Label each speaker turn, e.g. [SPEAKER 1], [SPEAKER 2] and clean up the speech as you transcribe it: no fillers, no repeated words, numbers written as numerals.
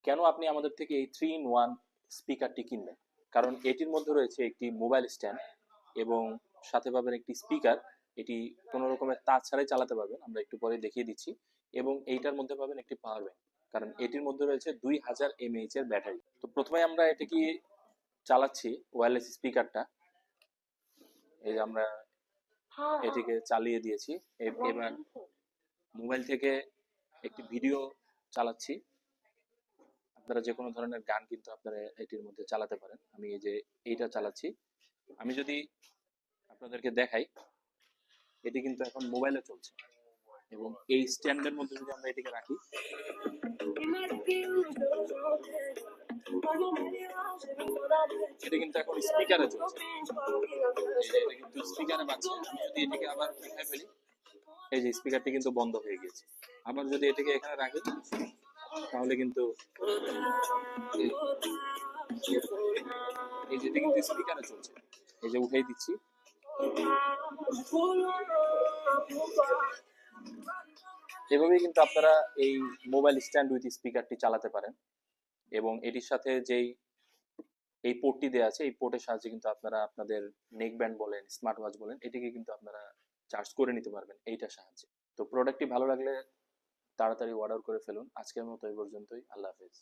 [SPEAKER 1] কেন আপনি আমাদের থেকে এই 3-in-1 স্পিকারটি কিনবেন? কারণ এটির মধ্যে রয়েছে একটি মোবাইল স্ট্যান্ড এবং সাথে পাবেন একটি স্পিকার। এটি কোনো রকমের তার ছাড়াই চালাতে পারবেন, আমরা একটু পরে দেখিয়ে দিচ্ছি। এবং এইটার মধ্যে পাবেন একটি পাওয়ার ব্যাংক, কারণ এটির মধ্যে রয়েছে 2000 mAh এর ব্যাটারি। তো প্রথমে আমরা এটি কি চালাচ্ছি ওয়্যারলেস স্পিকারটা। এই যে আমরা এটিকে চালিয়ে দিয়েছি। এবার মোবাইল থেকে একটি ভিডিও চালাচ্ছি। আপনারা যে কোনো ধরনের গান কিন্তু আপনারা এটির মধ্যে চালাতে পারেন। আমি এই যে এইটা চালাচ্ছি। আমি যদি আপনাদেরকে দেখাই, এটি কিন্তু এখন মোবাইলে চলছে এবং এই স্ট্যান্ডের মধ্যে যদি আমরা এটিকে রাখি, এটা কিন্তু এখন স্পিকারে চলছে। এটা কিন্তু স্পিকারে বাজছে। আমি যদি এটিকে আবার উঠায় ফেলি, এই যে স্পিকারটি কিন্তু বন্ধ হয়ে গেছে। আবার যদি এটিকে এখানে রাখি, তাহলে কিন্তু এই যে এটা কিন্তু স্পিকারে চলছে। এই যে উঠাই দিচ্ছি, এভাবেই কিন্তু আপনারা এই মোবাইল স্ট্যান্ড উইথ স্পিকারটি চালাতে পারেন। এবং এটির সাথে যেই এই পোর্টটি দেওয়া আছে, এই পোর্টের সাহায্যে কিন্তু আপনারা আপনাদের নেক ব্যান্ড বলেন, স্মার্ট ওয়াচ বলেন, এটিকে কিন্তু আপনারা চার্জ করে নিতে পারবেন এইটার সাহায্যে। তো প্রোডাক্টটি ভালো লাগলে তাড়াতাড়ি অর্ডার করে ফেলুন। আজকের মতো এই পর্যন্তই। আল্লাহ হাফেজ।